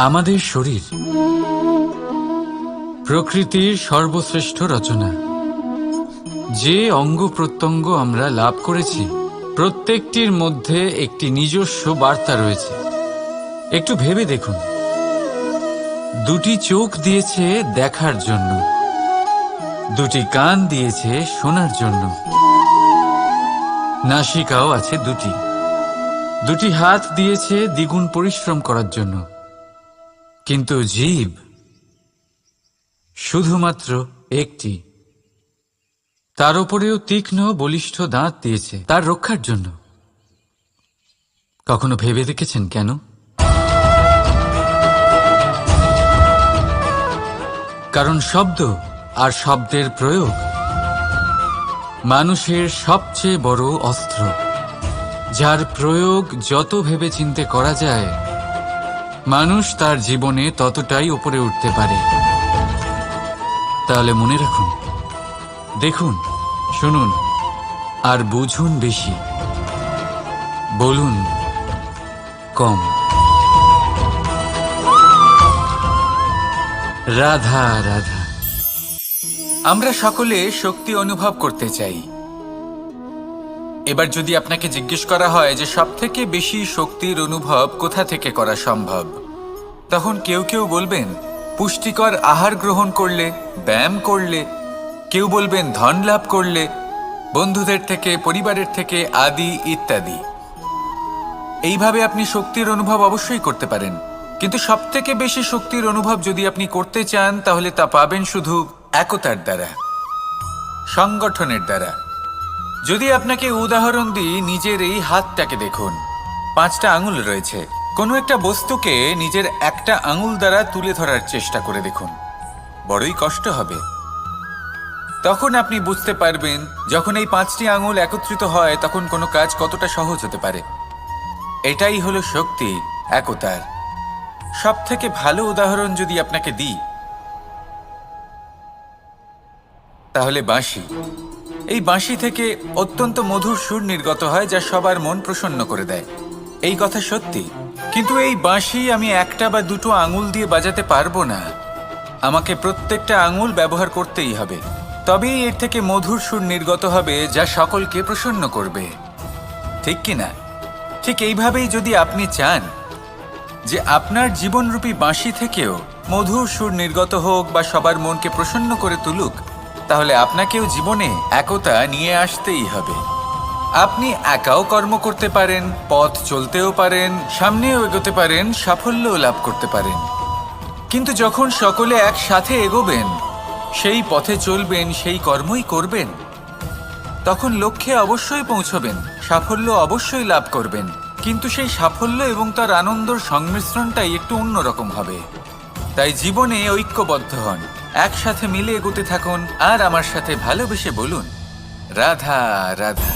আমাদের শরীর প্রকৃতির সর্বশ্রেষ্ঠ রচনা। যে অঙ্গ প্রত্যঙ্গ আমরা লাভ করেছি প্রত্যেকটির মধ্যে একটি নিজস্ব বার্তা রয়েছে। একটু ভেবে দেখুন, দুটি চোখ দিয়েছে দেখার জন্য, দুটি কান দিয়েছে শোনার জন্য, নাসিকাও আছে দুটি, দুটি হাত দিয়েছে দ্বিগুণ পরিশ্রম করার জন্য। কিন্তু জীব শুধুমাত্র একটি, তার উপরেও তীক্ষ্ণ বলিষ্ঠ দাঁত দিয়েছে তার রক্ষার জন্য। কখনো ভেবে দেখেছেন কেন? কারণ শব্দ আর শব্দের প্রয়োগ মানুষের সবচেয়ে বড় অস্ত্র, যার প্রয়োগ যত ভেবে চিন্তে করা যায় মানুষ তার জীবনে ততটাই উপরে উঠতে পারে। তাহলে মনে রাখুন, দেখুন, শুনুন আর বুঝুন বেশি, বলুন কম। রাধা রাধা। আমরা সকলে শক্তি অনুভব করতে চাই। এবার যদি আপনাকে জিজ্ঞেস করা হয় যে সবথেকে বেশি শক্তির অনুভব কোথা থেকে করা সম্ভব, তখন কেউ কেউ বলবেন পুষ্টিকর আহার গ্রহণ করলে, ব্যায়াম করলে, কেউ বলবেন ধন লাভ করলে, বন্ধুদের থেকে, পরিবারের থেকে, আদি ইত্যাদি। এইভাবে আপনি শক্তির অনুভব অবশ্যই করতে পারেন, কিন্তু সবথেকে বেশি শক্তির অনুভব যদি আপনি করতে চান তাহলে তা পাবেন শুধু একতার দ্বারা, সংগঠনের দ্বারা। যদি আপনাকে উদাহরণ দিই, নিজের এই হাতটাকে দেখুন, 5টা আঙুল রয়েছে। কোনো একটা বস্তুকে নিজের একটা আঙুল দ্বারা তুলে ধরার চেষ্টা করে দেখুন, বড়ই কষ্ট হবে। তখন আপনি বুঝতে পারবেন যখন এই 5টি আঙুল একত্রিত হয় তখন কোনো কাজ কতটা সহজ হতে পারে। এটাই হলো শক্তি, একতার। সব থেকে ভালো উদাহরণ যদি আপনাকে দিই তাহলে বাঁশি। এই বাঁশি থেকে অত্যন্ত মধুর সুর নির্গত হয় যা সবার মন প্রসন্ন করে দেয়। এই কথা সত্যি, কিন্তু এই বাঁশি আমি একটা বা দুটো আঙুল দিয়ে বাজাতে পারবো না। আমাকে প্রত্যেকটা আঙুল ব্যবহার করতেই হবে, তবেই এর থেকে মধুর সুর নির্গত হবে যা সকলকে প্রসন্ন করবে, ঠিক কিনা? ঠিক এইভাবেই যদি আপনি চান যে আপনার জীবনরূপী বাঁশি থেকেও মধুর সুর নির্গত হোক বা সবার মনকে প্রসন্ন করে তুলুক, তাহলে আপনাকেও জীবনে একতা নিয়ে আসতেই হবে। আপনি একাও কর্ম করতে পারেন, পথ চলতেও পারেন, সামনেও এগোতে পারেন, সাফল্যও লাভ করতে পারেন। কিন্তু যখন সকলে একসাথে এগোবেন, সেই পথে চলবেন, সেই কর্মই করবেন, তখন লক্ষ্যে অবশ্যই পৌঁছবেন, সাফল্য অবশ্যই লাভ করবেন। কিন্তু সেই সাফল্য এবং তার আনন্দর সংমিশ্রণটাই একটু অন্যরকম হবে। তাই জীবনে ঐক্যবদ্ধ হন, একসাথে মিলে এগোতে থাকুন, আর আমার সাথে ভালোবেসে বলুন রাধা রাধা।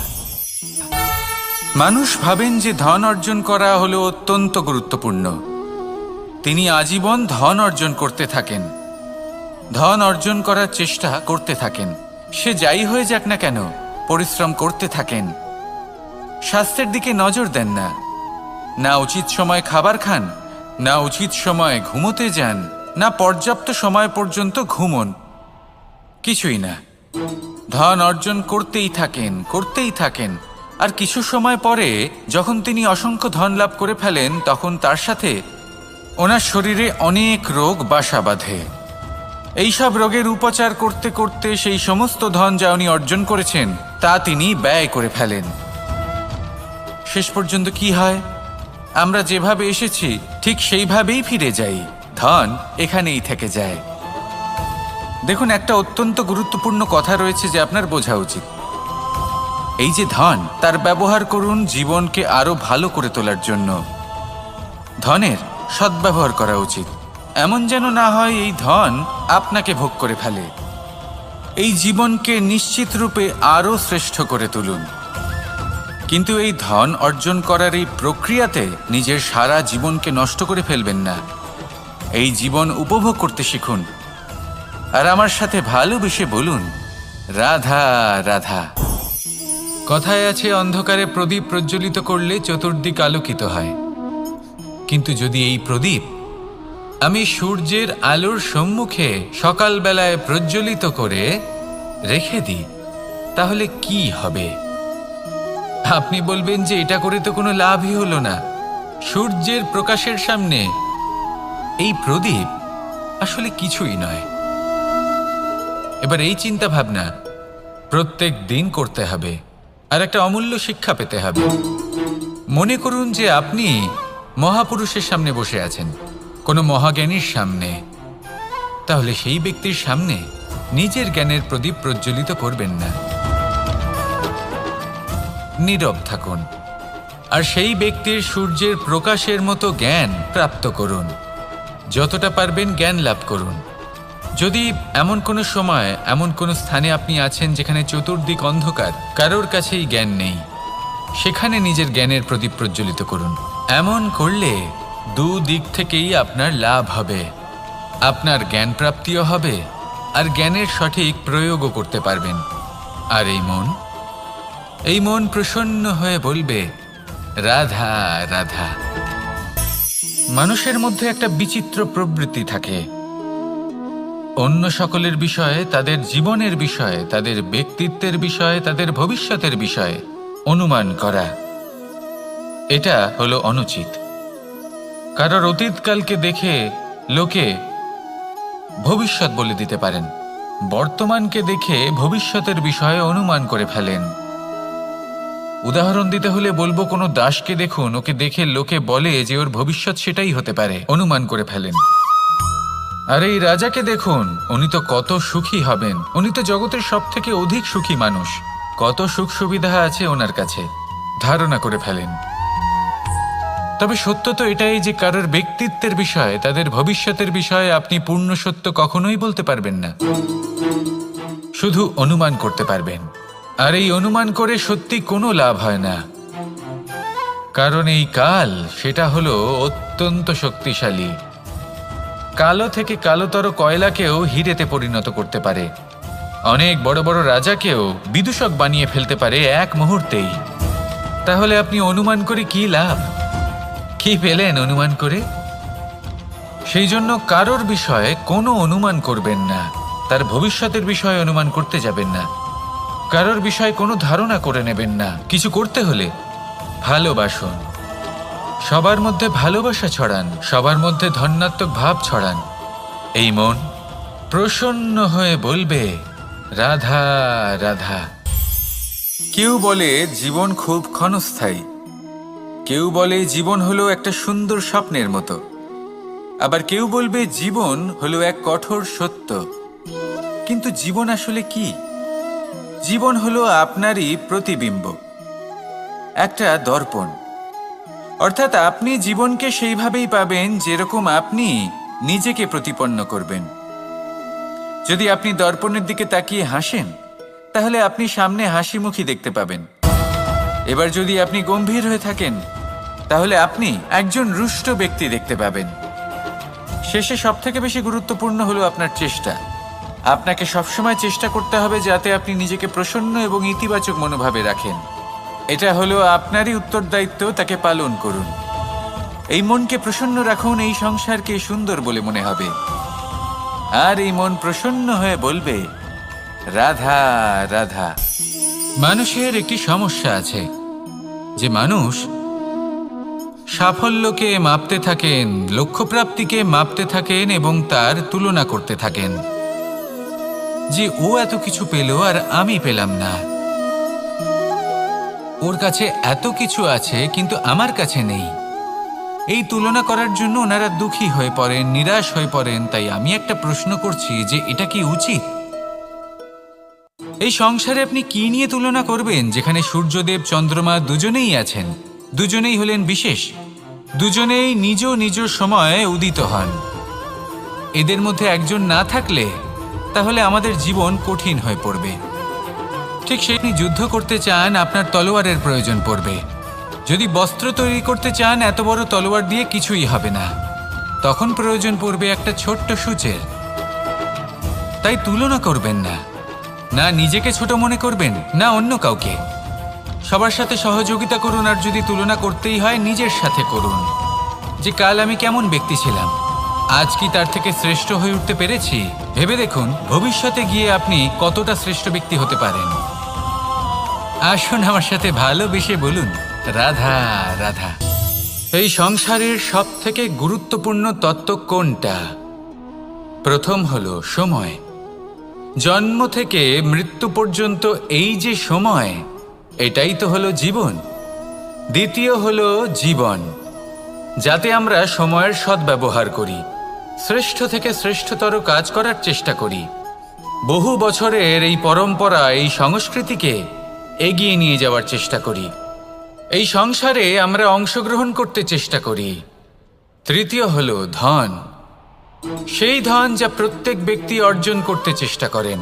মানুষ ভাবেন যে ধন অর্জন করা হলো অত্যন্ত গুরুত্বপূর্ণ। তিনি আজীবন ধন অর্জন করতে থাকেন, ধন অর্জন করার চেষ্টা করতে থাকেন। সে যাই হয়ে যাক না কেন, পরিশ্রম করতে থাকেন। স্বাস্থ্যের দিকে নজর দেন না, না উচিত সময় খাবার খান, না উচিত সময় ঘুমোতে যান, না পর্যাপ্ত সময় পর্যন্ত ঘুমন, কিছুই না। ধন অর্জন করতেই থাকেন, করতেই থাকেন। আর কিছু সময় পরে যখন তিনি অসংখ্য ধন লাভ করে ফেলেন, তখন তার সাথে ওনার শরীরে অনেক রোগ বাসা বাঁধে। এইসব রোগের উপচার করতে করতে সেই সমস্ত ধন যা উনি অর্জন করেছেন তা তিনি ব্যয় করে ফেলেন। শেষ পর্যন্ত কি হয়? আমরা যেভাবে এসেছি ঠিক সেইভাবেই ফিরে যাই, ধন এখানেই থেকে যায়। দেখুন, একটা অত্যন্ত গুরুত্বপূর্ণ কথা রয়েছে যে আপনার বোঝা উচিত। এই যে ধন, তার ব্যবহার করুন জীবনকে আরো ভালো করে তোলার জন্য। ধনের সদ্ব্যবহার করা উচিত, এমন যেন না হয় এই ধন আপনাকে ভোগ করে ফেলে। এই জীবনকে নিশ্চিত রূপে আরো শ্রেষ্ঠ করে তুলুন। কিন্তু এই ধন অর্জন করার এই প্রক্রিয়াতে নিজের সারা জীবনকে নষ্ট করে ফেলবেন না। এই জীবন উপভোগ করতে শিখুন, আর আমার সাথে ভালোবেসে বলুন রাধা রাধা। কথায় আছে, অন্ধকারে প্রদীপ প্রজ্বলিত করলে চতুর্দিক আলোকিত হয়। কিন্তু যদি এই প্রদীপ আমি সূর্যের আলোর সম্মুখে সকালবেলায় প্রজ্বলিত করে রেখে দিই, তাহলে কি হবে? আপনি বলবেন যে এটা করে তো কোনো লাভই হলো না। সূর্যের প্রকাশের সামনে এই প্রদীপ আসলে কিছুই নয়। এবার এই চিন্তা ভাবনা প্রত্যেক দিন করতে হবে, আর একটা অমূল্য শিক্ষা পেতে হবে। মনে করুন যে আপনি মহাপুরুষের সামনে বসে আছেন, কোনো মহাজ্ঞানীর সামনে, তাহলে সেই ব্যক্তির সামনে নিজের জ্ঞানের প্রদীপ প্রজ্বলিত করবেন না, নীরব থাকুন আর সেই ব্যক্তির সূর্যের প্রকাশের মতো জ্ঞান প্রাপ্ত করুন। যতটা পারবেন জ্ঞান লাভ করুন। যদি এমন কোনো সময় এমন কোনো স্থানে আপনি আছেন যেখানে চতুর্দিক অন্ধকার, কারোর কাছেই জ্ঞান নেই, সেখানে নিজের জ্ঞানের প্রদীপ প্রজ্বলিত করুন। এমন করলে দুদিক থেকেই আপনার লাভ হবে। আপনার জ্ঞান প্রাপ্তিও হবে আর জ্ঞানের সঠিক প্রয়োগও করতে পারবেন। আর এই মন প্রসন্ন হয়ে বলবে, রাধা রাধা। মানুষের মধ্যে একটা বিচিত্র প্রবৃত্তি থাকে, অন্য সকলের বিষয়ে, তাদের জীবনের বিষয়ে, তাদের ব্যক্তিত্বের বিষয়ে, তাদের ভবিষ্যতের বিষয়ে অনুমান করা। এটা হলো অনুচিত। কারোর অতীতকালকে দেখে লোকে ভবিষ্যৎ বলে দিতে পারেন, বর্তমানকে দেখে ভবিষ্যতের বিষয়ে অনুমান করে ফেলেন। উদাহরণ দিতে হলে বলবো, কোনো দাসকে দেখুন, ওকে দেখে লোকে বলে যে ওর ভবিষ্যৎ সেটাই হতে পারে, অনুমান করে ফেলেন। আর এই রাজাকে দেখুন, উনি তো কত সুখী হবেন, উনি তো জগতের সব থেকে অধিক সুখী মানুষ, কত সুখ সুবিধা আছে ওনার কাছে, ধারণা করে ফেলেন। তবে সত্য তো এটাই যে কারোর ব্যক্তিত্বের বিষয়ে, তাদের ভবিষ্যতের বিষয়ে আপনি পূর্ণ সত্য কখনোই বলতে পারবেন না, শুধু অনুমান করতে পারবেন। আর এই অনুমান করে সত্যি কোনো লাভ হয় না, কারণ এই কাল সেটা হলো অত্যন্ত শক্তিশালী। কালো থেকে কালোতর কয়লাকেও হীরেতে পরিণত করতে পারে, অনেক বড় বড় রাজাকেও বিদূষক বানিয়ে ফেলতে পারে এক মুহূর্তেই। তাহলে আপনি অনুমান করে কি লাভ? কি পেলেন অনুমান করে? সেই জন্য কারোর বিষয়ে কোনো অনুমান করবেন না, তার ভবিষ্যতের বিষয়ে অনুমান করতে যাবেন না, কারোর বিষয়ে কোনো ধারণা করে নেবেন না। কিছু করতে হলে ভালোবাসুন, সবার মধ্যে ভালোবাসা ছড়ান, সবার মধ্যে ধন্যাত্মক ভাব ছড়ান। এই মন প্রসন্ন হয়ে বলবে, রাধা রাধা। কেউ বলে জীবন খুব ক্ষণস্থায়ী, কেউ বলে জীবন হলো একটা সুন্দর স্বপ্নের মতো, আবার কেউ বলবে জীবন হলো এক কঠোর সত্য। কিন্তু জীবন আসলে কি? জীবন হলো আপনারই প্রতিবিম্ব, একটা দর্পণ। অর্থাৎ আপনি জীবনকে সেইভাবেই পাবেন যেরকম আপনি নিজেকে প্রতিপন্ন করবেন। যদি আপনি দর্পণের দিকে তাকিয়ে হাসেন, তাহলে আপনি সামনে হাসি মুখী দেখতে পাবেন। এবার যদি আপনি গম্ভীর হয়ে থাকেন, তাহলে আপনি একজন রুষ্ট ব্যক্তি দেখতে পাবেন। শেষে সবথেকে বেশি গুরুত্বপূর্ণ হলো আপনার চেষ্টা। আপনাকে সবসময় চেষ্টা করতে হবে যাতে আপনি নিজেকে প্রসন্ন এবং ইতিবাচক মনোভাবে রাখেন। এটা হলো আপনারই উত্তরদায়িত্ব, তাকে পালন করুন। এই মনকে প্রসন্ন রাখুন, এই সংসারকে সুন্দর বলে মনে হবে। আর এই মন প্রসন্ন হয়ে বলবে, রাধা রাধা। মানুষের একটি সমস্যা আছে যে মানুষ সাফল্যকে মাপতে থাকেন, লক্ষ্যপ্রাপ্তিকে মাপতে থাকেন এবং তার তুলনা করতে থাকেন যে ও এত কিছু পেল আর আমি পেলাম না, ওর কাছে এত কিছু আছে কিন্তু আমার কাছে নেই। এই তুলনা করার জন্য ওনারা দুঃখী হয়ে পড়েন, নিরাশ হয়ে পড়েন। তাই আমি একটা প্রশ্ন করছি যে এটা কি উচিত? এই সংসারে আপনি কি নিয়ে তুলনা করবেন, যেখানে সূর্যদেব চন্দ্রমা দুজনেই আছেন, দুজনেই হলেন বিশেষ, দুজনেই নিজ নিজ সময়ে উদিত হন। এদের মধ্যে একজন না থাকলে তাহলে আমাদের জীবন কঠিন হয়ে পড়বে। ঠিক সেই, আপনি যুদ্ধ করতে চান, আপনার তলোয়ারের প্রয়োজন পড়বে। যদি বস্ত্র তৈরি করতে চান, এত বড় তলোয়ার দিয়ে কিছুই হবে না, তখন প্রয়োজন পড়বে একটা ছোট্ট সূচের। তাই তুলনা করবেন না, না নিজেকে ছোট মনে করবেন, না অন্য কাউকে। সবার সাথে সহযোগিতা করুন, আর যদি তুলনা করতেই হয় নিজের সাথে করুন, যে কাল আমি কেমন ব্যক্তি ছিলাম, আজ কি তার থেকে শ্রেষ্ঠ হয়ে উঠতে পেরেছি? ভেবে দেখুন ভবিষ্যতে গিয়ে আপনি কতটা শ্রেষ্ঠ ব্যক্তি হতে পারেন। আসুন আমার সাথে ভালোবেসে বলুন, রাধা রাধা। এই সংসারের সব থেকে গুরুত্বপূর্ণ তত্ত্ব কোনটা? প্রথম হলো সময়। জন্ম থেকে মৃত্যু পর্যন্ত এই যে সময়, এটাই তো হলো জীবন। দ্বিতীয় হলো জীবন, যাতে আমরা সময়ের সদ্ব্যবহার করি, শ্রেষ্ঠ থেকে শ্রেষ্ঠতর কাজ করার চেষ্টা করি। বহু বছরের এই পরম্পরা, এই সংস্কৃতিকে এগিয়ে নিয়ে যাওয়ার চেষ্টা করি। এই সংসারে আমরা অংশগ্রহণ করতে চেষ্টা করি। তৃতীয় হলো ধন, সেই ধন যা প্রত্যেক ব্যক্তি অর্জন করতে চেষ্টা করেন।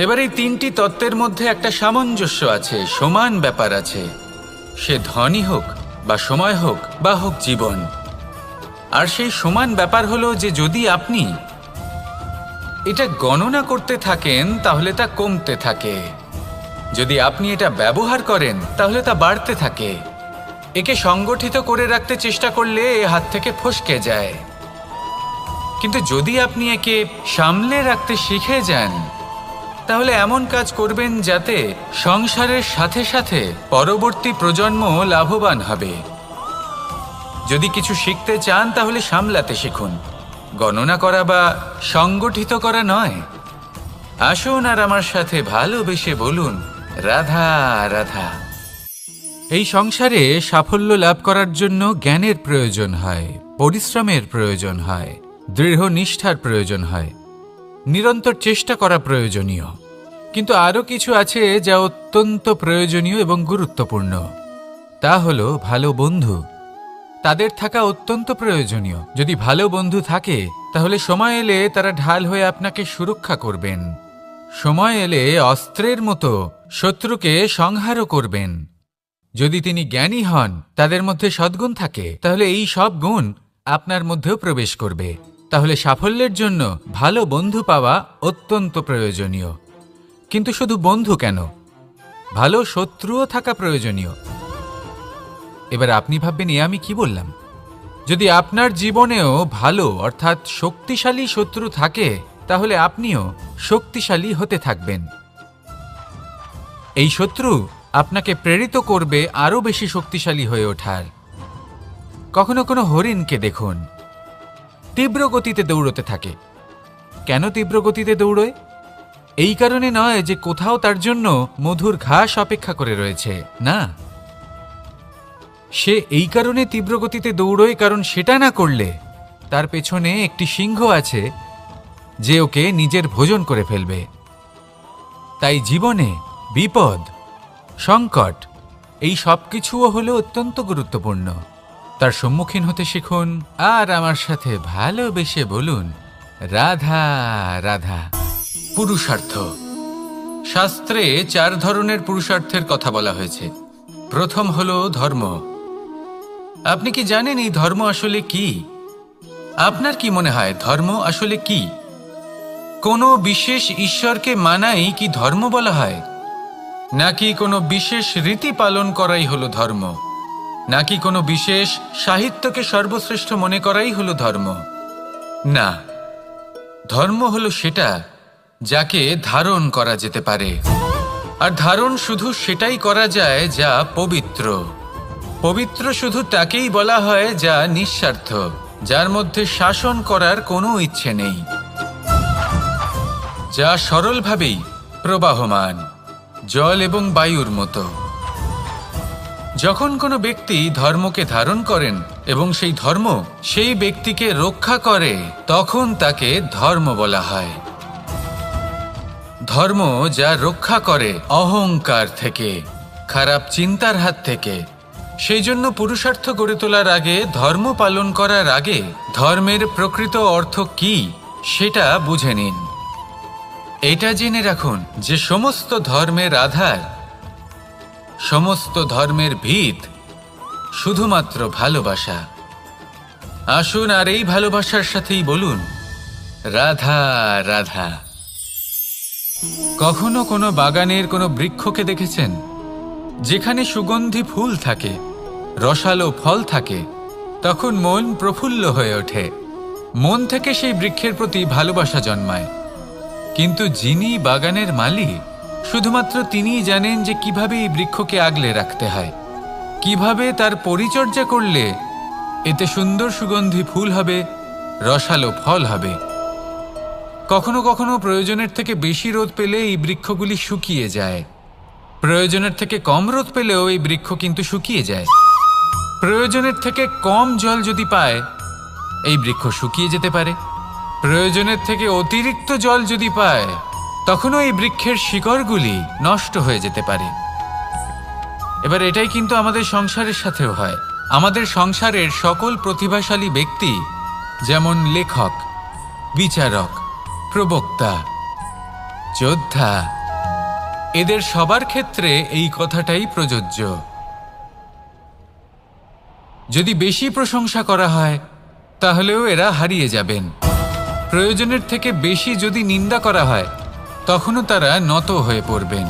এবার এই তিনটি তত্ত্বের মধ্যে একটা সামঞ্জস্য আছে, সমান ব্যাপার আছে। সে ধনই হোক বা সময় হোক বা হোক জীবন। আর সেই সমান ব্যাপার হলো যে যদি আপনি এটা গণনা করতে থাকেন তাহলে তা কমতে থাকে, যদি আপনি এটা ব্যবহার করেন তাহলে তা বাড়তে থাকে। একে সংগঠিত করে রাখতে চেষ্টা করলে এ হাত থেকে ফসকে যায়, কিন্তু যদি আপনি একে সামলে রাখতে শিখে যান তাহলে এমন কাজ করবেন যাতে সংসারের সাথে সাথে পরবর্তী প্রজন্ম লাভবান হবে। যদি কিছু শিখতে চান তাহলে সামলাতে শিখুন, গণনা করা বা সংগঠিত করা নয়। আসুন আর আমার সাথে ভালোবেসে বলুন, রাধা রাধা। এই সংসারে সাফল্য লাভ করার জন্য জ্ঞানের প্রয়োজন হয়, পরিশ্রমের প্রয়োজন হয়, দৃঢ় নিষ্ঠার প্রয়োজন হয়, নিরন্তর চেষ্টা করা প্রয়োজনীয়। কিন্তু আরও কিছু আছে যা অত্যন্ত প্রয়োজনীয় এবং গুরুত্বপূর্ণ। তা হলো ভালো বন্ধু। তাদের থাকা অত্যন্ত প্রয়োজনীয়। যদি ভালো বন্ধু থাকে তাহলে সময় এলে তারা ঢাল হয়ে আপনাকে সুরক্ষা করবেন। সময় এলে অস্ত্রের মতো শত্রুকে সংহারও করবেন। যদি তিনি জ্ঞানী হন, তাদের মধ্যে সদ্গুণ থাকে, তাহলে এই সব গুণ আপনার মধ্যেও প্রবেশ করবে। তাহলে সাফল্যের জন্য ভালো বন্ধু পাওয়া অত্যন্ত প্রয়োজনীয়। কিন্তু শুধু বন্ধু কেন, ভালো শত্রুও থাকা প্রয়োজনীয়। এবার আপনি ভাববেন, এ আমি কি বললাম? যদি আপনার জীবনেও ভালো অর্থাৎ শক্তিশালী শত্রু থাকে তাহলে আপনিও শক্তিশালী হতে থাকবেন। এই শত্রু আপনাকে প্রেরিত করবে আরও বেশি শক্তিশালী হয়ে ওঠার। কখনো কোনো হরিণকে দেখুন, তীব্র গতিতে দৌড়তে থাকে। কেন তীব্র গতিতে দৌড়য়? এই কারণে নয় যে কোথাও তার জন্য মধুর ঘাস অপেক্ষা করে রয়েছে, না। সে এই কারণে তীব্র গতিতে দৌড়য় কারণ সেটা না করলে তার পেছনে একটি সিংহ আছে যে ওকে নিজের ভোজন করে ফেলবে। তাই জীবনে বিপদ, সংকট, এই সব কিছুও হলো অত্যন্ত গুরুত্বপূর্ণ। তার সম্মুখীন হতে শিখুন আর আমার সাথে ভালোবেসে বলুন, রাধা রাধা। পুরুষার্থ। শাস্ত্রে 4 ধরনের পুরুষার্থের কথা বলা হয়েছে। প্রথম হলো ধর্ম। আপনি কি জানেন এই ধর্ম আসলে কি? আপনার কি মনে হয় ধর্ম আসলে কি? কোনো বিশেষ ঈশ্বরকে মানাই কি ধর্ম বলা হয়? নাকি কোনো বিশেষ রীতি পালন করাই হলো ধর্ম? নাকি কোনো বিশেষ সাহিত্যকে সর্বশ্রেষ্ঠ মনে করাই হলো ধর্ম? না, ধর্ম হলো সেটা যাকে ধারণ করা যেতে পারে। আর ধারণ শুধু সেটাই করা যায় যা পবিত্র। পবিত্র শুধু তাকেই বলা হয় যা নিঃস্বার্থ, যার মধ্যে শাসন করার কোনো ইচ্ছে নেই, যা সরলভাবেই প্রবাহমান, জল এবং বায়ুর মতো। যখন কোনো ব্যক্তি ধর্মকে ধারণ করেন এবং সেই ধর্ম সেই ব্যক্তিকে রক্ষা করে, তখন তাকে ধর্ম বলা হয়। ধর্ম যা রক্ষা করে অহংকার থেকে, খারাপ চিন্তার হাত থেকে। সেই জন্য পুরুষার্থ গড়ে তোলার আগে, ধর্ম পালন করার আগে ধর্মের প্রকৃত অর্থ কি সেটা বুঝে নিন। এটা জেনে রাখুন যে সমস্ত ধর্মের আধার, সমস্ত ধর্মের ভিত শুধুমাত্র ভালোবাসা। আসুন আর এই ভালোবাসার সাথেই বলুন, রাধা রাধা। কখনো কোনো বাগানের কোনো বৃক্ষকে দেখেছেন যেখানে সুগন্ধি ফুল থাকে, রসালো ফল থাকে? তখন মন প্রফুল্ল হয়ে ওঠে। মন থেকে সেই বৃক্ষের প্রতি ভালোবাসা জন্মায়। কিন্তু যিনি বাগানের মালিক, শুধুমাত্র তিনিই জানেন যে কিভাবে এই বৃক্ষকে আগলে রাখতে হয়, কিভাবে তার পরিচর্যা করলে এতে সুন্দর সুগন্ধি ফুল হবে, রসালো ফল হবে। কখনো কখনো প্রয়োজনের থেকে বেশি রোদ পেলে এই বৃক্ষগুলি শুকিয়ে যায়, প্রয়োজনের থেকে কম রোদ পেলেও এই বৃক্ষ কিন্তু শুকিয়ে যায়। প্রয়োজনের থেকে কম জল যদি পায়, এই বৃক্ষ শুকিয়ে যেতে পারে। প্রয়োজনের থেকে অতিরিক্ত জল যদি পায়, তখনও এই বৃক্ষের শিকড়গুলি নষ্ট হয়ে যেতে পারে। এবার এটাই কিন্তু আমাদের সংসারের সাথেও হয়। আমাদের সংসারের সকল প্রতিভাশালী ব্যক্তি, যেমন লেখক, বিচারক, প্রবক্তা, যোদ্ধা, এদের সবার ক্ষেত্রে এই কথাটাই প্রযোজ্য। যদি বেশি প্রশংসা করা হয়, তাহলেও এরা হারিয়ে যাবেন। প্রয়োজনের থেকে বেশি যদি নিন্দা করা হয়, তখনও তারা নত হয়ে পড়বেন।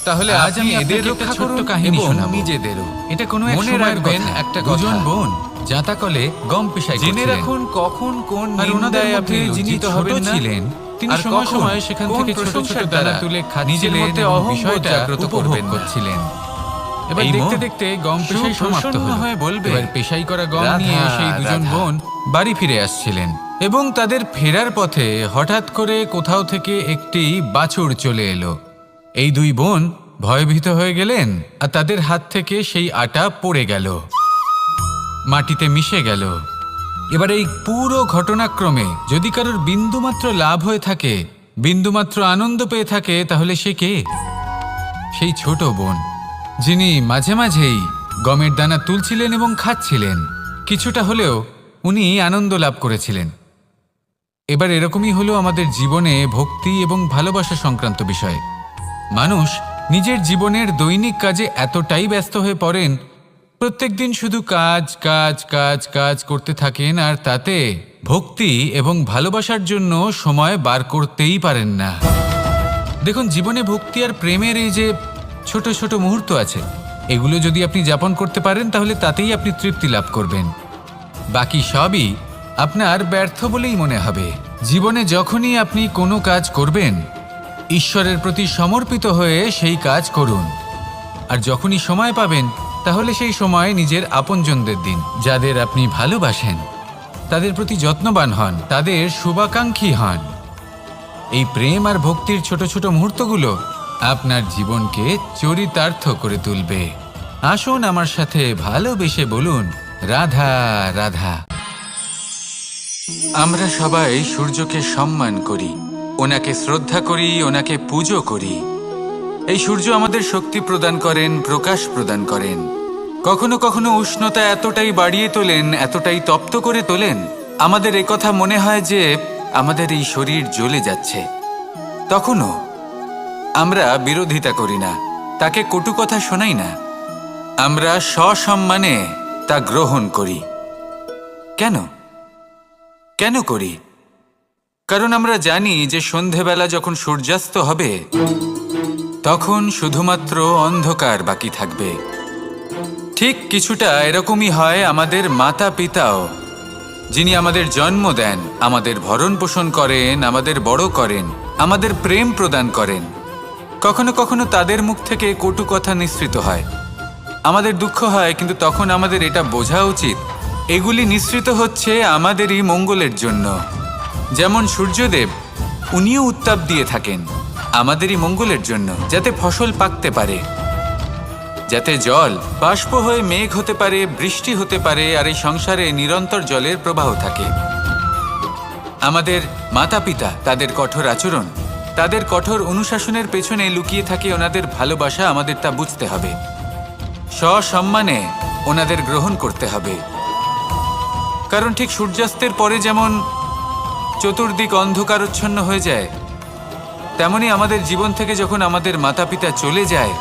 তাহলে আজ আমি এদের একটা ছোট্ট কাহিনী শোনাবো, নিজেদেরও। এটা কোনো মনে রাখবেন একটা দুজন বোন জাঁতাকলে গম পিষাই করছিলেন। জেনে রাখুন কখন কোন নিন্দায় আপনি লজ্জিত হবেন ছিলেন, তিনি সময় সময় সেখান থেকে ছোট ছোট দানা তুলে নিজের মধ্যে অহংবোধ জাগ্রত করছিলেন। এবার দেখতে দেখতে গম পেশাই সমাপ্ত হয়ে বলবে, এবার পেশাই করা গম নিয়ে সেই দুজন বোন বাড়ি ফিরে আসছিলেন এবং তাদের ফেরার পথে হঠাৎ করে কোথাও থেকে একটি বাছুর চলে এলো। এই দুই বোন ভয়ভীত হয়ে গেলেন আর তাদের হাত থেকে সেই আটা পড়ে গেল, মাটিতে মিশে গেল। এবার এই পুরো ঘটনাক্রমে যদি কারোর বিন্দুমাত্র লাভ হয়ে থাকে, বিন্দুমাত্র আনন্দ পেয়ে থাকে, তাহলে সে কে? সেই ছোট বোন, যিনি মাঝে মাঝেই গমের দানা তুলছিলেন এবং খাচ্ছিলেন। কিছুটা হলেও উনি আনন্দ লাভ করেছিলেন। এবার এরকমই হলো আমাদের জীবনে ভক্তি এবং ভালোবাসা সংক্রান্ত বিষয়। মানুষ নিজের জীবনের দৈনিক কাজে এতটাই ব্যস্ত হয়ে পড়েন, প্রত্যেকদিন শুধু কাজ কাজ কাজ কাজ করতে থাকেন, আর তাতে ভক্তি এবং ভালোবাসার জন্য সময় বার করতেই পারেন না। দেখুন, জীবনে ভক্তি আর প্রেমের এই যে ছোট ছোট মুহূর্ত আছে, এগুলো যদি আপনি যাপন করতে পারেন, তাহলে তাতেই আপনি তৃপ্তি লাভ করবেন। বাকি সবই আপনার ব্যর্থ বলেই মনে হবে। জীবনে যখনই আপনি কোনো কাজ করবেন, ঈশ্বরের প্রতি সমর্পিত হয়ে সেই কাজ করুন। আর যখনই সময় পাবেন, তাহলে সেই সময় নিজের আপনজনদের দিন। যাদের আপনি ভালোবাসেন তাদের প্রতি যত্নবান হন, তাদের শুভাকাঙ্ক্ষী হন। এই প্রেম আর ভক্তির ছোট ছোট মুহূর্তগুলো আপনার জীবনকে চরিতার্থ করে তুলবে। আসুন আমার সাথে ভালোবেসে বলুন, রাধা রাধা। আমরা সবাই সূর্যকে সম্মান করি, ওনাকে শ্রদ্ধা করি, ওনাকে পুজো করি। এই সূর্য আমাদের শক্তি প্রদান করেন, প্রকাশ প্রদান করেন। কখনো কখনো উষ্ণতা এতটাই বাড়িয়ে তোলেন, এতটাই তপ্ত করে তোলেন, আমাদের একথা মনে হয় যে আমাদের এই শরীর জ্বলে যাচ্ছে। তখনও আমরা বিরোধিতা করি না, তাকে কটু কথা শোনাই না, আমরা সসম্মানে তা গ্রহণ করি। কেন কেন করি? কারণ আমরা জানি যে সন্ধেবেলা যখন সূর্যাস্ত হবে, তখন শুধুমাত্র অন্ধকার বাকি থাকবে। ঠিক কিছুটা এরকমই হয় আমাদের মাতা পিতাও, যিনি আমাদের জন্ম দেন, আমাদের ভরণ পোষণ করেন, আমাদের বড় করেন, আমাদের প্রেম প্রদান করেন। কখনো কখনো তাদের মুখ থেকে কটু কথা নিঃসৃত হয়, আমাদের দুঃখ হয়, কিন্তু তখন আমাদের এটা বোঝা উচিত এগুলি নিঃসৃত হচ্ছে আমাদেরই মঙ্গলের জন্য। যেমন সূর্যদেব, উনিও উত্তাপ দিয়ে থাকেন আমাদেরই মঙ্গলের জন্য, যাতে ফসল পাকতে পারে, যাতে জল বাষ্প হয়ে মেঘ হতে পারে, বৃষ্টি হতে পারে, আর এই সংসারে নিরন্তর জলের প্রবাহ থাকে। আমাদের মাতা পিতা, তাদের কঠোর আচরণ, তাদের কঠোর অনুশাসনের পেছনে লুকিয়ে থাকে ওনাদের ভালোবাসা। আমাদের তা বুঝতে হবে, সসম্মানে ওনাদের গ্রহণ করতে হবে। কারণ ঠিক সূর্যাস্তের পরে যেমন চতুর্দিক অন্ধকারচ্ছন্ন হয়ে যায়, তেমনি আমাদের জীবন থেকে যখন আমাদের মাতা পিতা চলে যায়,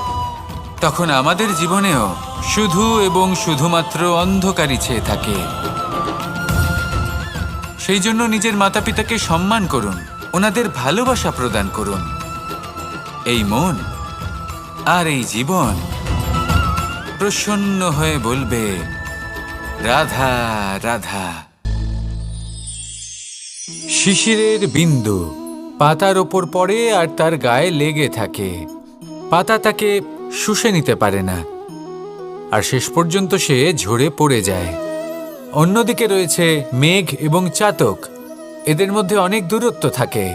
তখন আমাদের জীবনেও শুধু এবং শুধুমাত্র অন্ধকারই ছেয়ে থাকে। সেই জন্য নিজের মাতা পিতাকে সম্মান করুন, ওনাদের ভালোবাসা প্রদান করুন। এই মন আর এই জীবন প্রসন্ন হয়ে বলবে, রাধা রাধা। শিশিরের বিন্দু পাতার ওপর পড়ে আর তার গায়ে লেগে থাকে। পাতা তাকে শুষে নিতে পারে না, আর শেষ পর্যন্ত সে ঝরে পড়ে যায়। অন্যদিকে রয়েছে মেঘ এবং চাতক। এদের মধ্যে অনেক দূরত্ব থাকে।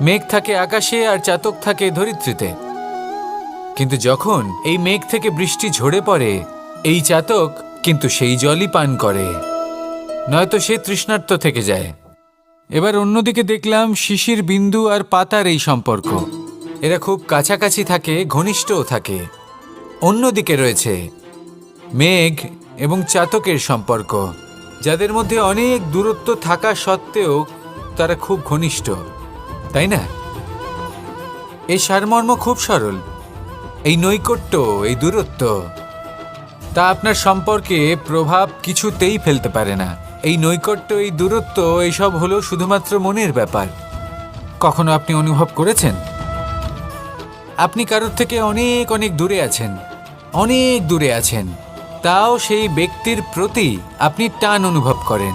মেঘ থাকে আকাশে আর চাতক থাকে ধরিত্রীতে। কিন্তু যখন এই মেঘ থেকে বৃষ্টি ঝরে পড়ে, এই চাতক কিন্তু সেই জলই পান করে, নয়তো সে তৃষ্ণার্ত থেকে যায়। এবার অন্যদিকে দেখলাম শিশির বিন্দু আর পাতার এই সম্পর্ক। এরা খুব কাছাকাছি থাকে, ঘনিষ্ঠও থাকে। অন্যদিকে রয়েছে মেঘ এবং চাতকের সম্পর্ক, যাদের মধ্যে অনেক দূরত্ব থাকা সত্ত্বেও তারা খুব ঘনিষ্ঠ, তাই না? এই সারমর্ম খুব সরল। এই নৈকট্য, এই দূরত্ব, তা আপনার সম্পর্কে প্রভাব কিছুতেই ফেলতে পারে না। এই নৈকট্য, এই দূরত্ব, এইসব হলো শুধুমাত্র মনের ব্যাপার। কখনো আপনি অনুভব করেছেন আপনি কারোর থেকে অনেক অনেক দূরে আছেন, অনেক দূরে আছেন, তাও সেই ব্যক্তির প্রতি আপনি টান অনুভব করেন।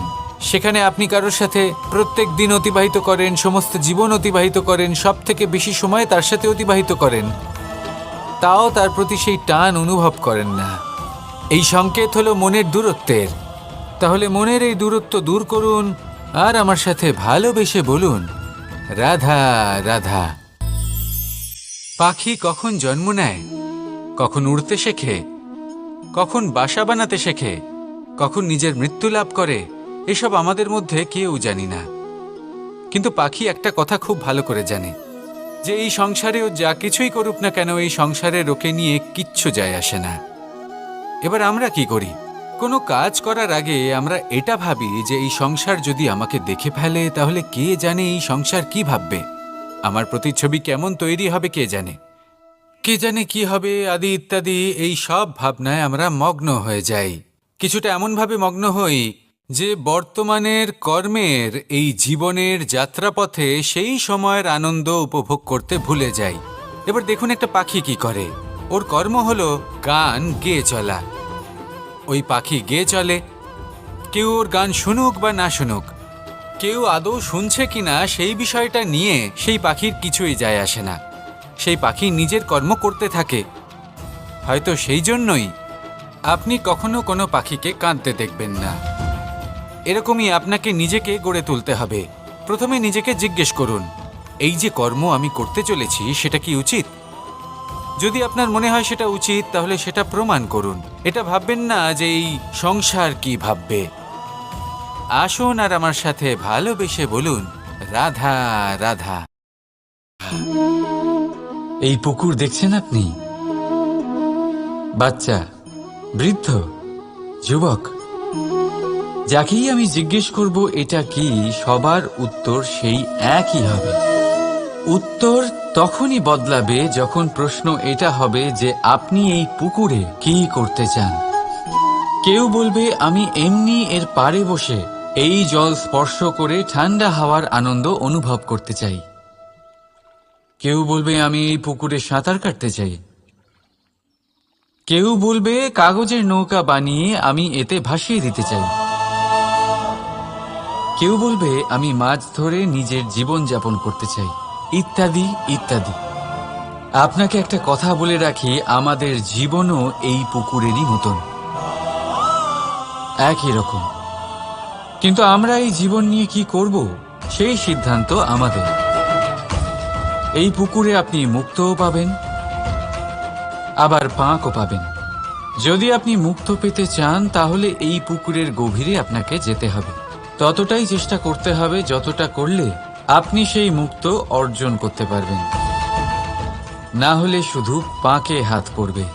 সেখানে আপনি কারোর সাথে প্রত্যেক দিন অতিবাহিত করেন, সমস্ত জীবন অতিবাহিত করেন, সব থেকে বেশি সময় তার সাথে অতিবাহিত করেন, তাও তার প্রতি সেই টান অনুভব করেন না। এই সংকেত হলো মনের দূরত্বের। তাহলে মনের এই দূরত্ব দূর করুন আর আমার সাথে ভালোবেসে বলুন, রাধা রাধা। পাখি কখন জন্ম নেয়, কখন উড়তে শেখে, কখন বাসা বানাতে শেখে, কখন নিজের মৃত্যু লাভ করে, এসব আমাদের মধ্যে কেউ জানি না। কিন্তু পাখি একটা কথা খুব ভালো করে জানে, যে এই সংসারে ও যা কিছুই করুক না কেন, এই সংসারে ওকে নিয়ে কিচ্ছু যায় আসে না। এবার আমরা কি করি? কোনো কাজ করার আগে আমরা এটা ভাবি যে এই সংসার যদি আমাকে দেখে ফেলে, তাহলে কে জানে এই সংসার কি ভাববে, আমার প্রতিচ্ছবি কেমন তৈরি হবে কে জানে, কে জানে কি হবে আদি ইত্যাদি। এই সব ভাবনায় আমরা মগ্ন হয়ে যাই। কিছুটা এমনভাবে মগ্ন হই যে বর্তমানের কর্মের এই জীবনের যাত্রাপথে সেই সময়ের আনন্দ উপভোগ করতে ভুলে যাই। এবার দেখুন একটা পাখি কি করে। ওর কর্ম হলো গান গেয়ে চলা। ওই পাখি গেয়ে চলে, কেউ ওর গান শুনুক বা না শুনুক, কেউ আদৌ শুনছে কিনা সেই বিষয়টা নিয়ে সেই পাখির কিছুই যায় আসে না। সেই পাখি নিজের কর্ম করতে থাকে। হয়তো সেই জন্যই আপনি কখনো কোনো পাখিকে কাঁদতে দেখবেন না। এরকমই আপনাকে নিজেকে গড়ে তুলতে হবে। প্রথমে নিজেকে জিজ্ঞেস করুন, এই যে কর্ম আমি করতে চলেছি সেটা কি উচিত? যদি আপনার মনে হয় সেটা উচিত, তাহলে সেটা প্রমাণ করুন। এটা ভাববেন না যে এই সংসার কি ভাববে। আসুন আর আমার সাথে ভালোবেসে বলুন, রাধা রাধা। এই পুকুর দেখছেন আপনি? বাচ্চা, বৃদ্ধ, যুবক, যাকেই আমি জিজ্ঞেস করব এটা কি, সবার উত্তর সেই একই হবে। উত্তর তখনই বদলাবে যখন প্রশ্ন এটা হবে যে আপনি এই পুকুরে কি করতে চান। কেউ বলবে আমি এমনি এর পাড়ে বসে এই জল স্পর্শ করে ঠান্ডা হাওয়ার আনন্দ অনুভব করতে চাই। কেউ বলবে আমি এই পুকুরে সাঁতার কাটতে চাই। কেউ বলবে কাগজের নৌকা বানিয়ে আমি এতে ভাসিয়ে দিতে চাই। কেউ বলবে আমি মাছ ধরে নিজের জীবন যাপন করতে চাই, ইত্যাদি ইত্যাদি। আপনাকে একটা কথা বলে রাখি, আমাদের জীবনও এই পুকুরেরই মতন, একই রকম। কিন্তু আমরা এই জীবন নিয়ে কি করব সেই সিদ্ধান্ত আমাদের। এই পুকুরে আপনি মুক্তও পাবেন, আবার পাঁকও পাবেন। যদি আপনি মুক্ত পেতে চান, তাহলে এই পুকুরের গভীরে আপনাকে যেতে হবে। ততটাই চেষ্টা করতে হবে যতটা করলে আপনি সেই মুক্ত অর্জন করতে পারবেন। না হলে শুধু পাঁকে হাত পড়বে।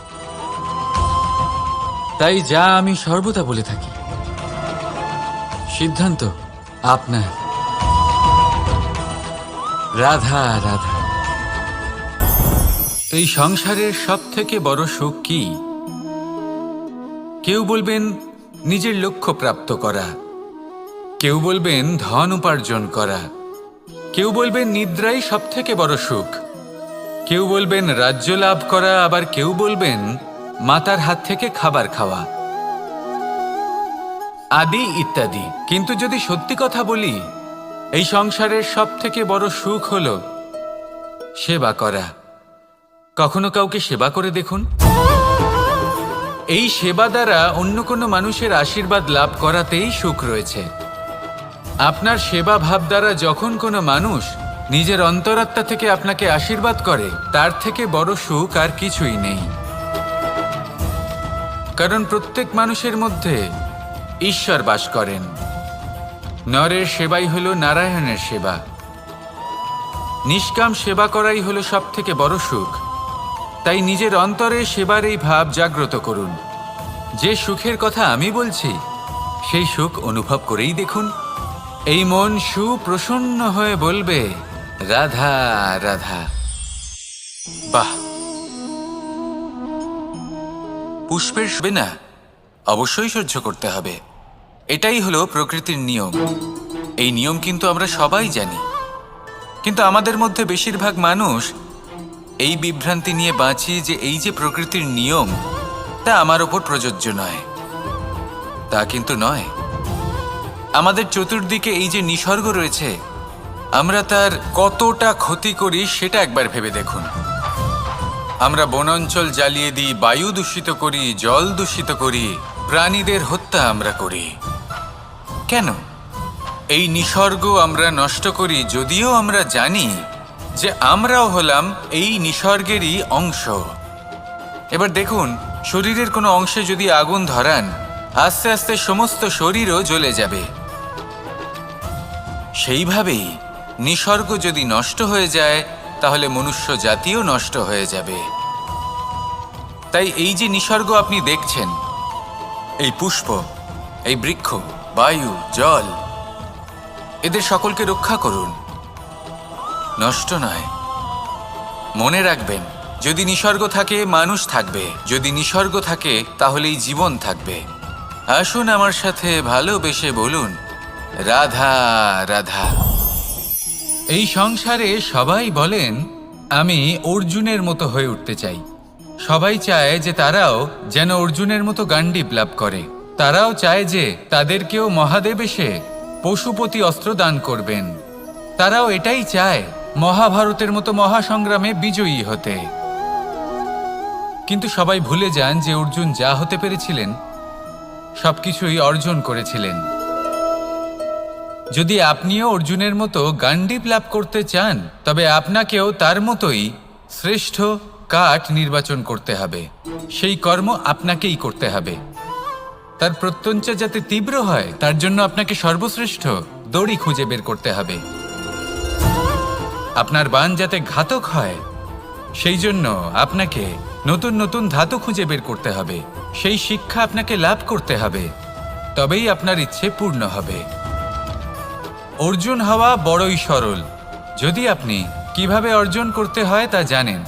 তাই যা আমি সর্বদা বলে থাকি, সিদ্ধান্ত আপনার। রাধা রাধা। এই সংসারের সব থেকে বড় সুখ কি? কেউ বলবেন নিজের লক্ষ্য প্রাপ্ত করা, কেউ বলবেন ধন উপার্জন করা, কেউ বলবেন নিদ্রাই সব থেকে বড় সুখ, কেউ বলবেন রাজ্য লাভ করা, আবার কেউ বলবেন মাতার হাত থেকে খাবার খাওয়া, আদি ইত্যাদি। কিন্তু যদি সত্যি কথা বলি, এই সংসারের সবথেকে বড় সুখ হলো সেবা করা। কখনো কাউকে সেবা করে দেখুন। এই সেবা দ্বারা অন্য কোনো মানুষের আশীর্বাদ লাভ করাতেই সুখ রয়েছে। আপনার সেবা ভাব দ্বারা যখন কোনো মানুষ নিজের অন্তরাত্মা থেকে আপনাকে আশীর্বাদ করে, তার থেকে বড় সুখ আর কিছুই নেই। কারণ প্রত্যেক মানুষের মধ্যে ঈশ্বর বাস করেন। নরের সেবাই হলো নারায়ণের সেবা। নিষ্কাম সেবা করাই হলো সব থেকে বড় সুখ। তাই নিজের অন্তরে সেবার এই ভাব জাগ্রত করুন। যে সুখের কথা আমি বলছি, সেই সুখ অনুভব করেই দেখুন। এই মন সুপ্রসন্ন হয়ে বলবে, রাধা রাধা। বাহ! পুষ্পের শোভে না, অবশ্যই সহ্য করতে হবে। এটাই হলো প্রকৃতির নিয়ম। এই নিয়ম কিন্তু আমরা সবাই জানি, কিন্তু আমাদের মধ্যে বেশিরভাগ মানুষ এই বিভ্রান্তি নিয়ে বাঁচি যে এই যে প্রকৃতির নিয়ম, তা আমার ওপর প্রযোজ্য নয়। তা কিন্তু নয়। আমাদের চতুর্দিকে এই যে নিসর্গ রয়েছে, আমরা তার কতটা ক্ষতি করি সেটা একবার ভেবে দেখুন। আমরা বনাঞ্চল জ্বালিয়ে দিই, বায়ু দূষিত করি, জল দূষিত করি, প্রাণীদের হত্যা আমরা করি। কেন? এই নিসর্গ আমরা নষ্ট করি, যদিও আমরা জানি যে আমরাও হলাম এই নিসর্গেরই অংশ। এবার দেখুন, শরীরের কোনো অংশে যদি আগুন ধরান, আস্তে আস্তে সমস্ত শরীরও জ্বলে যাবে। সেইভাবেই নিসর্গ যদি নষ্ট হয়ে যায়, তাহলে মনুষ্য জাতিও নষ্ট হয়ে যাবে। তাই এই যে নিসর্গ আপনি দেখছেন, এই পুষ্প, এই বৃক্ষ, বায়ু, জল, এদের সকলকে রক্ষা করুন, নষ্ট নয়। মনে রাখবেন, যদি নিসর্গ থাকে মানুষ থাকবে, যদি নিসর্গ থাকে তাহলেই জীবন থাকবে। আসুন আমার সাথে ভালোবেসে বলুন, রাধা রাধা। এই সংসারে সবাই বলেন, আমি অর্জুনের মতো হয়ে উঠতে চাই। সবাই চায় যে তারাও যেন অর্জুনের মতো গান্ডীব লাভ করে। তারাও চায় যে তাদেরকেও মহাদেব এসে পশুপতি অস্ত্র দান করবেন। তারাও এটাই চায় মহাভারতের মতো মহাসংগ্রামে বিজয়ী হতে। কিন্তু সবাই ভুলে যান যে অর্জুন যা হতে পেরেছিলেন সবকিছুই অর্জন করেছিলেন। যদি আপনিও অর্জুনের মতো গান্ডীব লাভ করতে চান, তবে আপনাকেও তার মতোই শ্রেষ্ঠ কাঠ নির্বাচন করতে হবে। সেই কর্ম আপনাকেই করতে হবে। তার প্রত্যঞ্চা যাতে তীব্র হয়, তার জন্য আপনাকে সর্বশ্রেষ্ঠ দড়ি খুঁজে বের করতে হবে। আপনার বাণ যাতে ঘাতক হয়, সেই জন্য আপনাকে নতুন নতুন ধাতু খুঁজে বের করতে হবে। সেই শিক্ষা আপনাকে লাভ করতে হবে, তবেই আপনার ইচ্ছে পূর্ণ হবে। অর্জুন হওয়া বড়ই সরল, যদি আপনি কিভাবে অর্জন করতে হয় তা জানেন।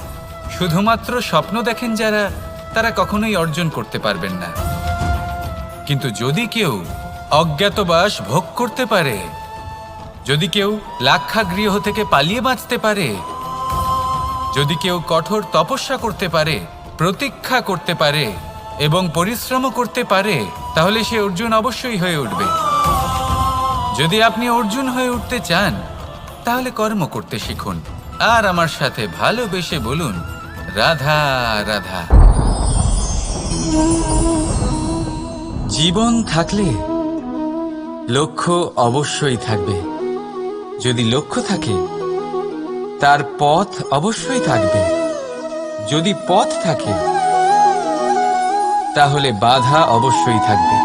শুধুমাত্র স্বপ্ন দেখেন যারা, তারা কখনোই অর্জন করতে পারবেন না। কিন্তু যদি কেউ অজ্ঞাতবাস ভোগ করতে পারে, যদি কেউ লাক্ষাগৃহ থেকে পালিয়ে বাঁচতে পারে, যদি কেউ কঠোর তপস্যা করতে পারে, প্রতীক্ষা করতে পারে এবং পরিশ্রম করতে পারে, তাহলে সে অর্জুন অবশ্যই হয়ে উঠবে। যদি আপনি অর্জুন হয়ে উঠতে চান, তাহলে কর্ম করতে শিখুন আর আমার সাথে ভালোবেসে বলুন, রাধা রাধা। জীবন থাকলে লক্ষ্য অবশ্যই থাকবে। যদি লক্ষ্য থাকে, তার পথ অবশ্যই থাকবে। যদি পথ থাকে, তাহলে বাধা অবশ্যই থাকবে।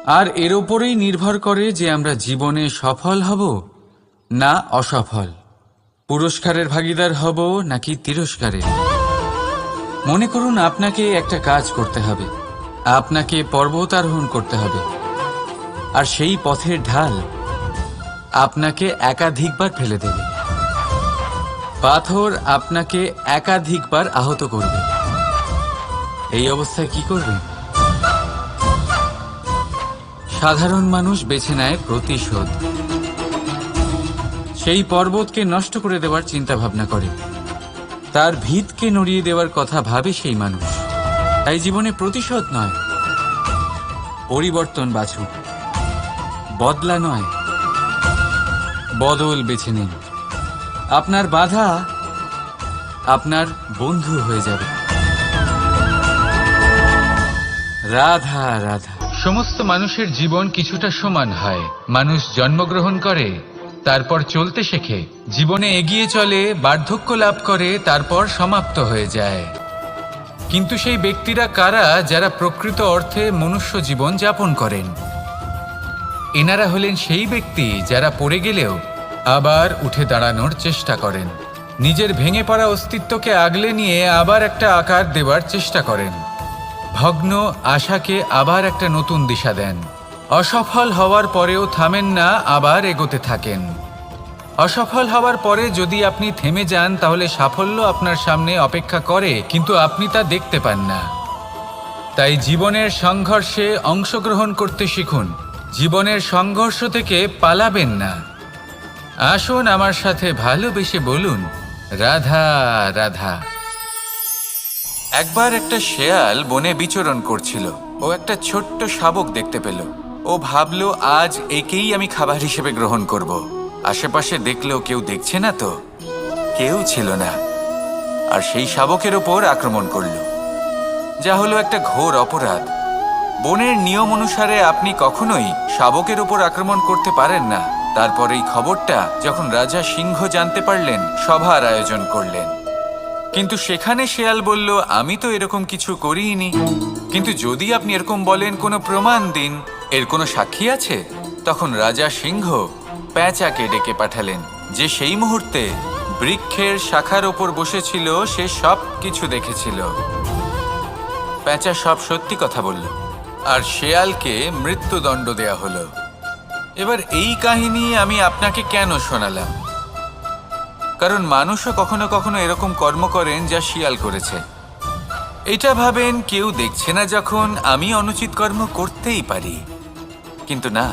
আর এর উপরেই নির্ভর করে যে আমরা জীবনে সফল হব না অসফল, পুরস্কারের ভাগীদার হব নাকি তিরস্কারের। মনে করুন, আপনাকে একটা কাজ করতে হবে, আপনাকে পর্বতারোহণ করতে হবে, আর সেই পথের ঢাল আপনাকে একাধিকবার ফেলে দেবে। পাথর আপনাকে একাধিকবার আহত করবে। এই অবস্থায় কি করবেন? সাধারণ মানুষ বেছে নেয় প্রতিশোধ। সেই পর্বতকে নষ্ট করে দেওয়ার চিন্তা ভাবনা করে, তার ভিতকে নড়িয়ে দেওয়ার কথা ভাবে সেই মানুষ। তাই জীবনে প্রতিশোধ নয়, পরিবর্তন বাছুন, বদলা নয়, বদল বেছে নিন। আপনার বাধা আপনার বন্ধু হয়ে যাবে। রাধা রাধা। সমস্ত মানুষের জীবন কিছুটা সমান হয়। মানুষ জন্মগ্রহণ করে, তারপর চলতে শেখে, জীবনে এগিয়ে চলে, বার্ধক্য লাভ করে, তারপর সমাপ্ত হয়ে যায়। কিন্তু সেই ব্যক্তিরা কারা যারা প্রকৃত অর্থে মনুষ্য জীবন যাপন করেন? এনারা হলেন সেই ব্যক্তি যারা পড়ে গেলেও আবার উঠে দাঁড়ানোর চেষ্টা করেন, নিজের ভেঙে পড়া অস্তিত্বকে আগলে নিয়ে আবার একটা আকার দেওয়ার চেষ্টা করেন, ভগ্ন আশাকে আবার একটা নতুন দিশা দেন। অসফল হওয়ার পরেও থামেন না, আবার এগোতে থাকেন। অসফল হওয়ার পরে যদি আপনি থেমে যান তাহলে সাফল্য আপনার সামনে অপেক্ষা করে, কিন্তু আপনি তা দেখতে পান না। তাই জীবনের সংঘর্ষে অংশগ্রহণ করতে শিখুন, জীবনের সংঘর্ষ থেকে পালাবেন না। আসুন আমার সাথে ভালোবেসে বলুন, রাধা রাধা। একবার একটা শেয়াল বনে বিচরণ করছিল। ও একটা ছোট্ট শাবক দেখতে পেল। ও ভাবল, আজ একেই আমি খাবার হিসেবে গ্রহণ করব। আশেপাশে দেখলেও কেউ দেখছে না তো, কেউ ছিল না। আর সেই শাবকের ওপর আক্রমণ করল, যা হলো একটা ঘোর অপরাধ। বনের নিয়ম অনুসারে আপনি কখনোই শাবকের ওপর আক্রমণ করতে পারেন না। তারপর এই খবরটা যখন রাজা সিংহ জানতে পারলেন, সভার আয়োজন করলেন। কিন্তু সেখানে শেয়াল বলল, আমি তো এরকম কিছু করিনি। কিন্তু যদি আপনি এরকম বলেন, কোনো প্রমাণ দিন, এর কোনো সাক্ষী আছে? তখন রাজা সিংহ পেঁচাকে ডেকে পাঠালেন, যে সেই মুহূর্তে বৃক্ষের শাখার ওপর বসেছিল। সে সব কিছু দেখেছিল। পেঁচা সব সত্যি কথা বলল, আর শেয়ালকে মৃত্যুদণ্ড দেয়া হলো। এবার এই কাহিনী আমি আপনাকে কেন শোনালাম? কারণ মানুষও কখনো কখনো এরকম কর্ম করেন যা শিয়াল করেছে। এটা ভাবেন কেউ দেখছে না, যখন আমি অনুচিত কর্ম করতেই পারি। কিন্তু না,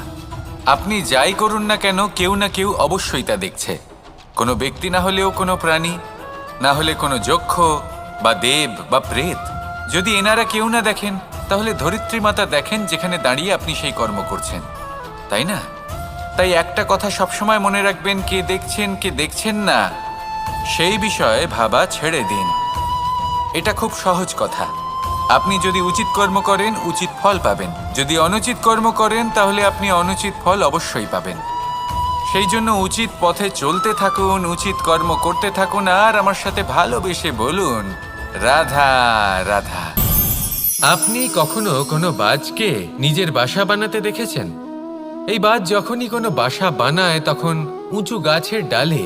আপনি যাই করুন না কেন, কেউ না কেউ অবশ্যই তা দেখছে। কোনো ব্যক্তি না হলেও কোনো প্রাণী, না হলে কোনো যক্ষ বা দেব বা প্রেত। যদি এনারা কেউ না দেখেন, তাহলে ধরিত্রী মাতা দেখেন, যেখানে দাঁড়িয়ে আপনি সেই কর্ম করছেন, তাই না? তাই একটা কথা সবসময় মনে রাখবেন, কে দেখছেন কে দেখছেন না সেই বিষয়ে ভাবা ছেড়ে দিন। এটা খুব সহজ কথা। আপনি যদি উচিত কর্ম করেন, উচিত ফল পাবেন। যদি অনুচিত কর্ম করেন, তাহলে আপনি অনুচিত ফল অবশ্যই পাবেন। সেই জন্য উচিত পথে চলতে থাকুন, উচিত কর্ম করতে থাকুন, আর আমার সাথে ভালোবেসে বলুন, রাধা রাধা। আপনি কখনো কোনো বাজকে নিজের বাসা বানাতে দেখেছেন? এই বাজ যখনই কোনো বাসা বানায়, তখন উঁচু গাছের ডালে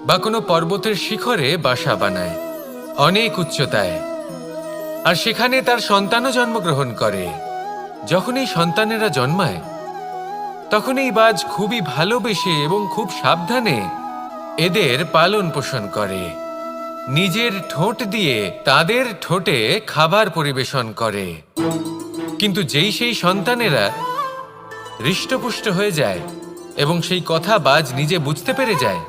বা কোনো পর্বতের শিখরে বাসা বানায়, অনেক উচ্চতায়। আর সেখানে তার সন্তানও জন্মগ্রহণ করে। যখন এই সন্তানেরা জন্মায়, তখন এই বাজ খুবই ভালোবেসে এবং খুব সাবধানে এদের পালন পোষণ করে। নিজের ঠোঁট দিয়ে তাদের ঠোঁটে খাবার পরিবেশন করে। কিন্তু যেই সেই সন্তানেরা হৃষ্টপুষ্ট হয়ে যায় এবং সেই কথা বাজ নিজে বুঝতে পেরে যায়,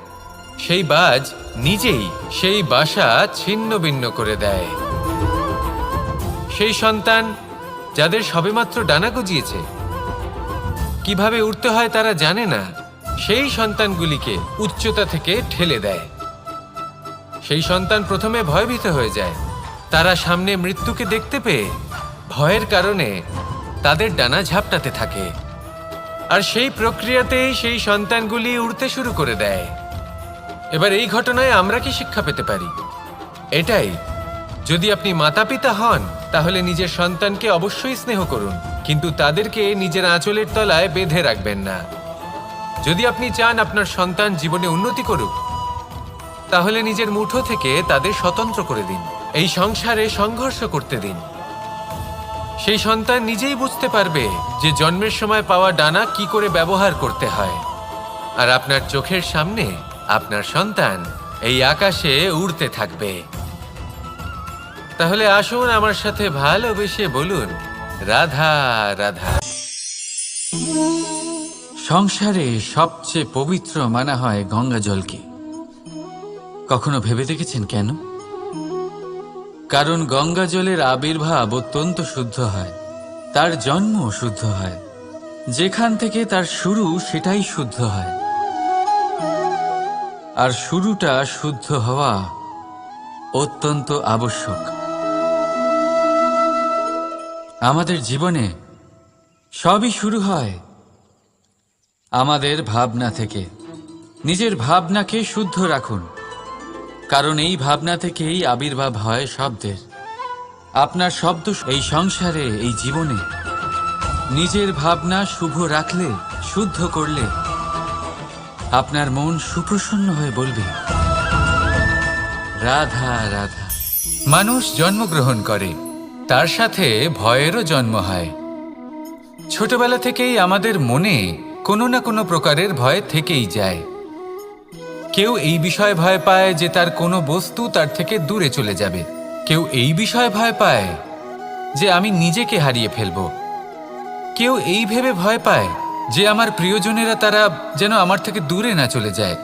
সেই বাজ নিজেই সেই বাসা ছিন্ন ভিন্ন করে দেয়। সেই সন্তান যাদের সবেমাত্র ডানা গজিয়েছে, কিভাবে উড়তে হয় তারা জানে না, সেই সন্তানগুলিকে উচ্চতা থেকে ঠেলে দেয়। সেই সন্তান প্রথমে ভয়ভীত হয়ে যায়। তারা সামনে মৃত্যুকে দেখতে পেয়ে ভয়ের কারণে তাদের ডানা ঝাপটাতে থাকে। আর সেই প্রক্রিয়াতেই সেই সন্তানগুলি উড়তে শুরু করে দেয়। এবার এই ঘটনায় আমরা কি শিক্ষা পেতে পারি? এটাই, যদি আপনি মাতা পিতা হন, তাহলে নিজের সন্তানকে অবশ্যই স্নেহ করুন, কিন্তু তাদেরকে নিজের আঁচলের তলায় বেঁধে রাখবেন না। যদি আপনি চান আপনার সন্তান জীবনে উন্নতি করুক, তাহলে নিজের মুঠো থেকে তাদের স্বতন্ত্র করে দিন। এই সংসারে সংঘর্ষ করতে দিন। সেই সন্তান নিজেই বুঝতে পারবে যে জন্মের সময় পাওয়া ডানা কি করে ব্যবহার করতে হয়। আর আপনার চোখের সামনে আপনার সন্তান এই আকাশে উড়তে থাকবে। তাহলে আসুন আমার সাথে ভালোবেসে বলুন, রাধা রাধা। সংসারে সবচেয়ে পবিত্র মানা হয় গঙ্গা জলকে। কখনো ভেবে দেখেছেন কেন? কারণ গঙ্গা জলের আবির্ভাব অত্যন্ত শুদ্ধ হয়। তার জন্ম শুদ্ধ হয়, যেখান থেকে তার শুরু সেটাই শুদ্ধ হয়। আর শুরুটা শুদ্ধ হওয়া অত্যন্ত আবশ্যক। আমাদের জীবনে সবই শুরু হয় আমাদের ভাবনা থেকে। নিজের ভাবনাকে শুদ্ধ রাখুন, কারণ এই ভাবনা থেকেই আবির্ভাব হয় শব্দের। আপনার শব্দ এই সংসারে, এই জীবনে নিজের ভাবনা শুভ রাখলে, শুদ্ধ করলে আপনার মন সুপ্রসন্ন হয়ে বলবে রাধা রাধা। মানুষ জন্মগ্রহণ করে, তার সাথে ভয়েরও জন্ম হয়। ছোটবেলা থেকেই আমাদের মনে কোনো না কোনো প্রকারের ভয় থেকেই যায়। কেউ এই বিষয়ে ভয় পায় যে তার কোনো বস্তু তার থেকে দূরে চলে যাবে। কেউ এই বিষয়ে ভয় পায় যে আমি নিজেকে হারিয়ে ফেলব। কেউ এই ভেবে ভয় পায় যে আমার প্রিয়জনেরা তারা যেন আমার থেকে দূরে না চলে যায়।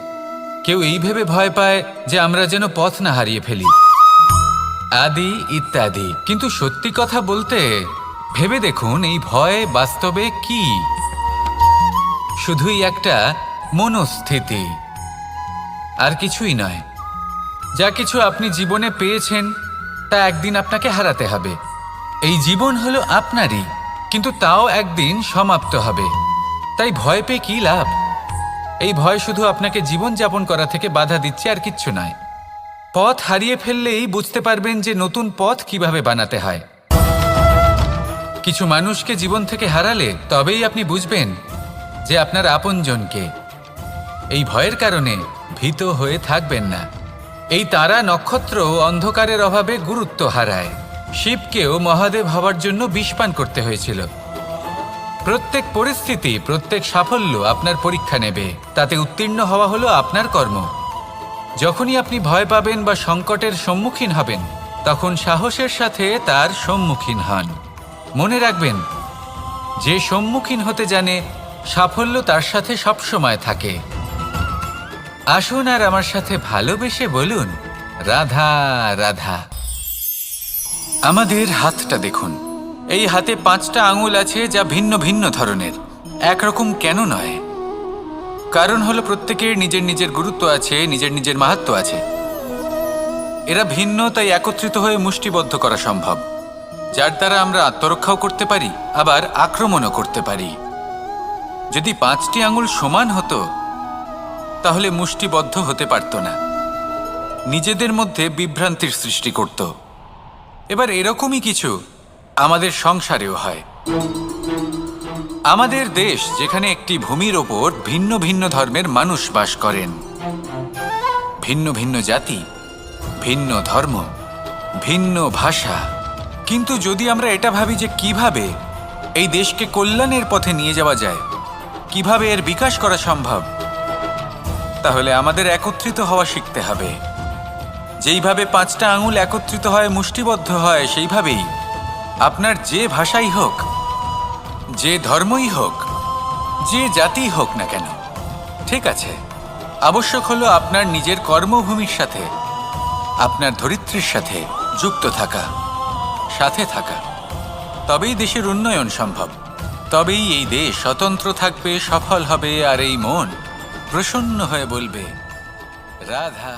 কেউ এই ভেবে ভয় পায় যে আমরা যেন পথ না হারিয়ে ফেলি, আদি ইত্যাদি। কিন্তু সত্যি কথা বলতে, ভেবে দেখুন এই ভয় বাস্তবে কি? শুধুই একটা মনস্থিতি, আর কিছুই নয়। যা কিছু আপনি জীবনে পেয়েছেন তা একদিন আপনাকে হারাতে হবে। এই জীবন হলো আপনারই, কিন্তু তাও একদিন সমাপ্ত হবে। তাই ভয় পেয়ে কি লাভ? এই ভয় শুধু আপনাকে জীবনযাপন করা থেকে বাধা দিচ্ছে, আর কিচ্ছু নয়। পথ হারিয়ে ফেললেই বুঝতে পারবেন যে নতুন পথ কিভাবে বানাতে হয়। কিছু মানুষকে জীবন থেকে হারালে তবেই আপনি বুঝবেন যে আপনার আপনজনকে। এই ভয়ের কারণে ভীত হয়ে থাকবেন না। এই তারা নক্ষত্র অন্ধকারের অভাবে গুরুত্ব হারায়। শিবকেও মহাদেব হওয়ার জন্য বিষ পান করতে হয়েছিল। প্রত্যেক পরিস্থিতি, প্রত্যেক সাফল্য আপনার পরীক্ষা নেবে। তাতে উত্তীর্ণ হওয়া হলো আপনার কর্ম। যখনই আপনি ভয় পাবেন বা সংকটের সম্মুখীন হবেন, তখন সাহসের সাথে তার সম্মুখীন হন। মনে রাখবেন, যে সম্মুখীন হতে জানে সাফল্য তার সাথে সবসময় থাকে। আসুন আর আমার সাথে ভালোবেসে বলুন রাধা রাধা। আমাদের হাতটা দেখুন। এই হাতে 5টা আঙুল আছে, যা ভিন্ন ভিন্ন ধরনের। একরকম কেন নয়? কারণ হলো প্রত্যেকের নিজের নিজের গুরুত্ব আছে, নিজের নিজের মাহাত্ম্য আছে। এরা ভিন্ন, তাই একত্রিত হয়ে মুষ্টিবদ্ধ করা সম্ভব, যার দ্বারা আমরা আত্মরক্ষাও করতে পারি, আবার আক্রমণও করতে পারি। যদি 5টি আঙুল সমান হতো তাহলে মুষ্টিবদ্ধ হতে পারত না, নিজেদের মধ্যে বিভ্রান্তির সৃষ্টি করত। এবার এরকমই কিছু আমাদের সংসারেও হয়। আমাদের দেশ, যেখানে একটি ভূমির ওপর ভিন্ন ভিন্ন ধর্মের মানুষ বাস করেন, ভিন্ন ভিন্ন জাতি, ভিন্ন ধর্ম, ভিন্ন ভাষা। কিন্তু যদি আমরা এটা ভাবি যে কিভাবে এই দেশকে কল্যাণের পথে নিয়ে যাওয়া যায়, কিভাবে এর বিকাশ করা সম্ভব, তাহলে আমাদের একত্রিত হওয়া শিখতে হবে। যেইভাবে 5টা আঙুল একত্রিত হয়, মুষ্টিবদ্ধ হয়, সেইভাবেই আপনার যে ভাষাই হোক, যে ধর্মই হোক, যে জাতি হোক না কেন, ঠিক আছে, আবশ্যক হলো আপনার নিজের কর্মভূমির সাথে, আপনার ধরিত্রীর সাথে যুক্ত থাকা, সাথে থাকা। তবেই দেশের উন্নয়ন সম্ভব। তবেই এই দেশ স্বতন্ত্র থাকবে, সফল হবে, আর এই মন প্রসন্ন হয়ে বলবে রাধা।